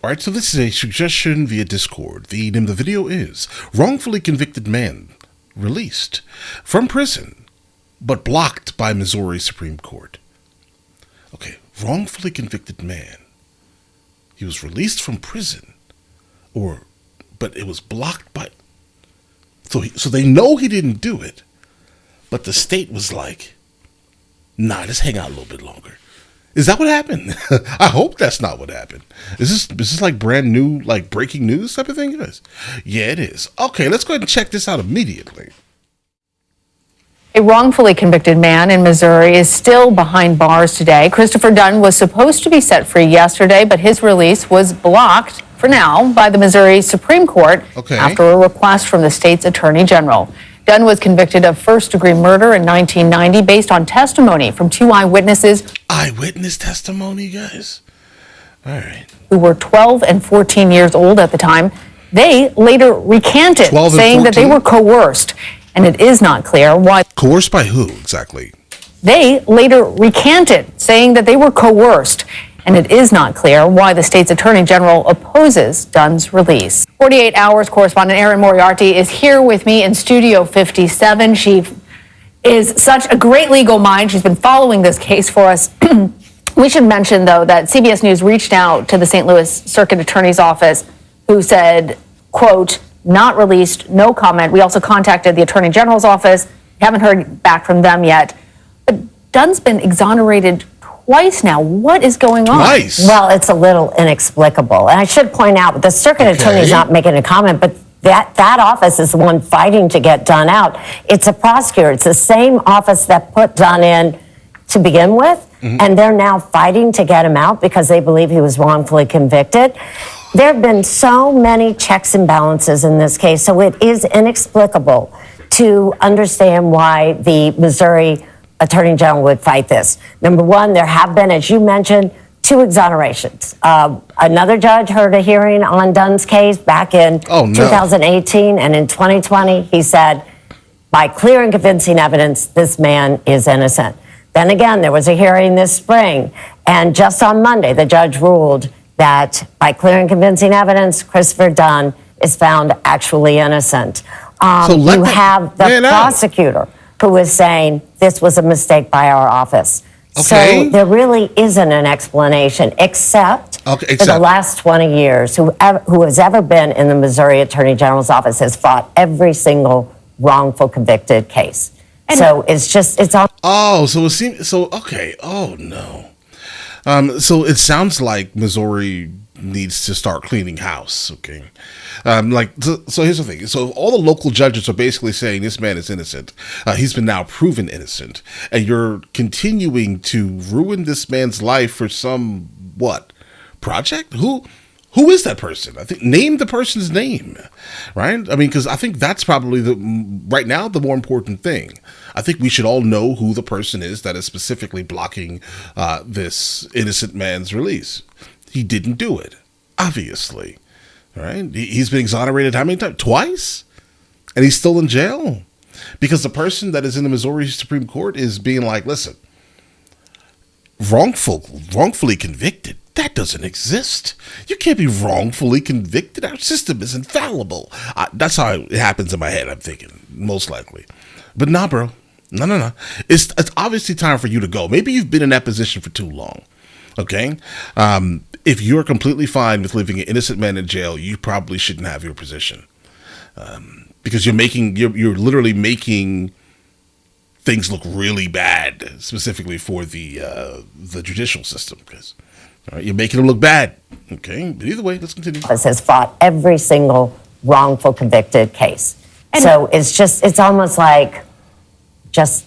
All right, so this is a suggestion via Discord. The name of the video is Wrongfully Convicted Man Released from Prison, but Blocked by Missouri Supreme Court. Okay, wrongfully convicted man. He was released from prison, but it was blocked by... So they know he didn't do it, but the state was like, nah, just hang out a little bit longer. Is that what happened? I hope that's not what happened. Is this like brand new, like breaking news type of thing? It is. Yeah, it is. Okay, let's go ahead and check this out immediately. A wrongfully convicted man in Missouri is still behind bars today. Christopher Dunn was supposed to be set free yesterday, but his release was blocked for now by the Missouri Supreme Court after a request from the state's attorney general. Dunn was convicted of first-degree murder in 1990 based on testimony from two eyewitnesses. Eyewitness testimony, guys? All right. Who were 12 and 14 years old at the time. They later recanted, saying that they were coerced, and it is not clear why. Coerced by who, exactly? They later recanted, saying that they were coerced, and it is not clear why the state's attorney general opposes Dunn's release. 48 Hours correspondent Erin Moriarty is here with me in Studio 57. She is such a great legal mind. She's been following this case for us. We should mention, though, that CBS News reached out to the St. Louis Circuit Attorney's Office, who said, quote, not released, no comment. We also contacted the Attorney General's office. We haven't heard back from them yet. But Dunn's been exonerated twice now. What is going on? Twice? Well, it's a little inexplicable. And I should point out, the circuit attorney's not making a comment, but that office is the one fighting to get Dunn out. It's a prosecutor. It's the same office that put Dunn in to begin with, and they're now fighting to get him out because they believe he was wrongfully convicted. There have been so many checks and balances in this case, so it is inexplicable to understand why the Missouri Attorney General would fight this. Number one, there have been, as you mentioned, two exonerations. Another judge heard a hearing on Dunn's case back in 2018, and in 2020, he said, by clear and convincing evidence, this man is innocent. Then again, there was a hearing this spring, and just on Monday, the judge ruled that by clear and convincing evidence, Christopher Dunn is found actually innocent. You have the prosecutor who is saying this was a mistake by our office. So there really isn't an explanation, except for the last 20 years, who has ever been in the Missouri Attorney General's office has fought every single wrongful convicted case. And so it's just, it's all. Oh, so it seems, okay. Oh, no. So it sounds like Missouri needs to start cleaning house, okay? So here's the thing. So all the local judges are basically saying this man is innocent. He's been now proven innocent. And you're continuing to ruin this man's life for some, project? Who is that person? I think name the person's name, right? I mean, because I think that's probably right now the more important thing. I think we should all know who the person is that is specifically blocking this innocent man's release. He didn't do it, obviously, right? He's been exonerated how many times? Twice? And he's still in jail? Because the person that is in the Missouri Supreme Court is being like, listen, wrongfully convicted. That doesn't exist. You can't be wrongfully convicted. Our system is infallible. That's how it happens in my head, I'm thinking, most likely. But nah, bro. No. It's obviously time for you to go. Maybe you've been in that position for too long, okay? If you're completely fine with leaving an innocent man in jail, you probably shouldn't have your position. Because you're literally making things look really bad, specifically for the judicial system, because... All right, you're making them look bad. Okay, but either way, let's continue. Has fought every single wrongful convicted case. And so it's almost like just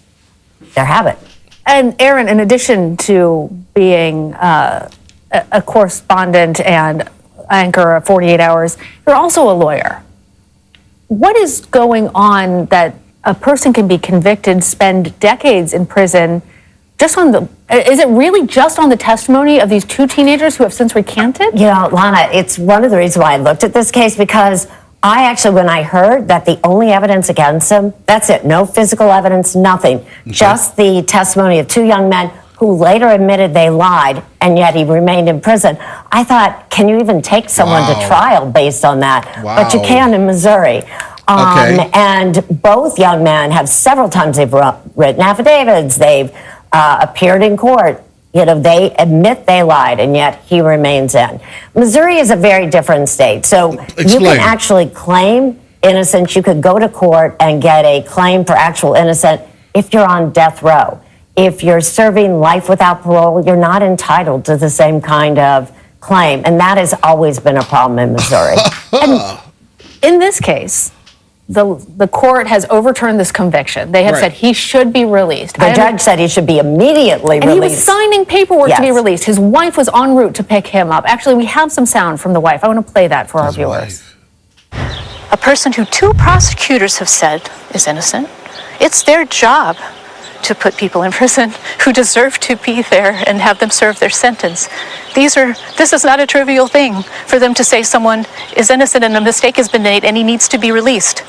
their habit. And Erin, in addition to being a correspondent and anchor of 48 Hours, you're also a lawyer. What is going on that a person can be convicted, spend decades in prison, is it really just on the testimony of these two teenagers who have since recanted? You know, Lana, it's one of the reasons why I looked at this case, because when I heard that the only evidence against him, that's it, no physical evidence, nothing, just the testimony of two young men who later admitted they lied, and yet he remained in prison. I thought, can you even take someone to trial based on that? Wow. But you can in Missouri. And both young men have several times they've written affidavits, they've appeared in court. You know, they admit they lied, and yet he remains in. Missouri is a very different state. So you can actually claim innocence. You could go to court and get a claim for actual innocence if you're on death row. If you're serving life without parole, you're not entitled to the same kind of claim. And that has always been a problem in Missouri. And in this case, the court has overturned this conviction. They have said he should be released. The judge said he should be immediately released. And he was signing paperwork to be released. His wife was en route to pick him up. Actually, we have some sound from the wife. I want to play that for our viewers. A person who 2 prosecutors have said is innocent. It's their job to put people in prison who deserve to be there and have them serve their sentence. This is not a trivial thing for them to say someone is innocent and a mistake has been made and he needs to be released.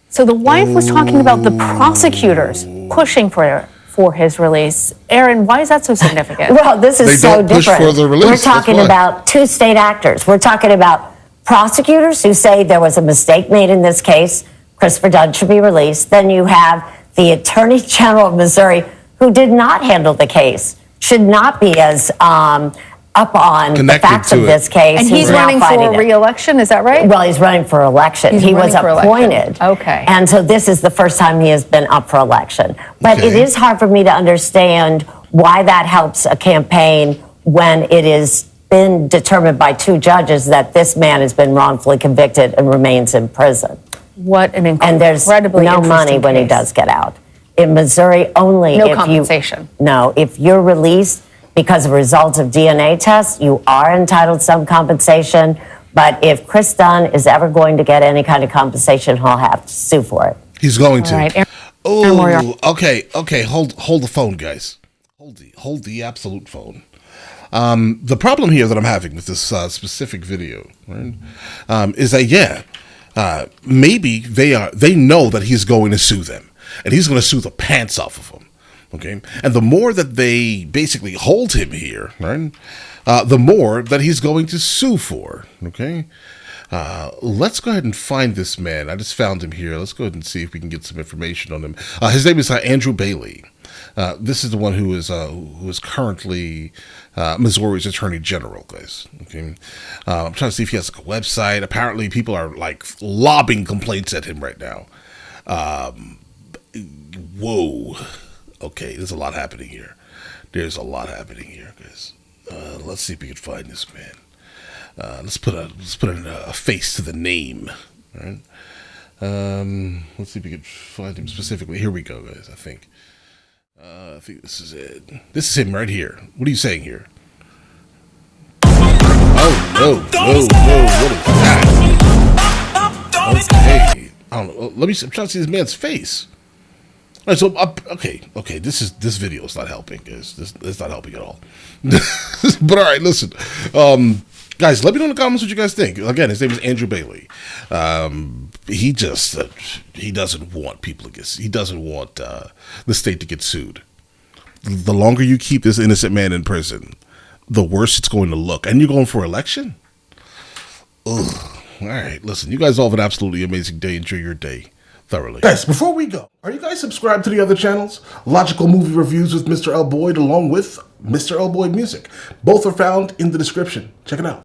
So the wife was talking about the prosecutors pushing for his release. Aaron, why is that so significant? Well, this is so different. For the release. We're talking about 2 state actors. We're talking about prosecutors who say there was a mistake made in this case. Christopher Dunn should be released. Then you have the Attorney General of Missouri, who did not handle the case, should not be as up on the facts of this case. And he's running for re-election, is that right? Well, he's running for election. He was appointed. Okay. And so this is the first time he has been up for election. But it is hard for me to understand why that helps a campaign when it is been determined by 2 judges that this man has been wrongfully convicted and remains in prison. What an incredibly And there's no money when he does get out. In Missouri, only no compensation. If you're released because of results of DNA tests, you are entitled to some compensation. But if Chris Dunn is ever going to get any kind of compensation, he'll have to sue for it. He's going to. Right. Oh, okay. Hold the phone, guys. Hold the absolute phone. The problem here that I'm having with this specific video, right, is that maybe they know that he's going to sue them, and he's going to sue the pants off of them. Okay, and the more that they basically hold him here, right, the more that he's going to sue for. Okay, let's go ahead and find this man. I just found him here. Let's go ahead and see if we can get some information on him. His name is Andrew Bailey. This is the one who is currently Missouri's Attorney General, guys. Okay, I'm trying to see if he has like a website. Apparently, people are like lobbing complaints at him right now. Whoa. Okay, there's a lot happening here. Guys. Let's see if we can find this man. Let's put a face to the name. All right. Let's see if we can find him specifically. Here we go, guys. I think this is it. This is him right here. What are you saying here? Oh, no. What is that? Okay. I don't know. I'm trying to see this man's face. All right, so, okay. This video is not helping, guys. It's not helping at all. But all right, listen. Guys, let me know in the comments what you guys think. Again, his name is Andrew Bailey. He doesn't want people to get. He doesn't want the state to get sued. The longer you keep this innocent man in prison, the worse it's going to look. And you're going for election? Ugh. All right, listen. You guys all have an absolutely amazing day. Enjoy your day thoroughly. Guys, before we go, are you guys subscribed to the other channels? Logical Movie Reviews with Mr. L. Boyd along with Mr. L. Boyd Music. Both are found in the description. Check it out.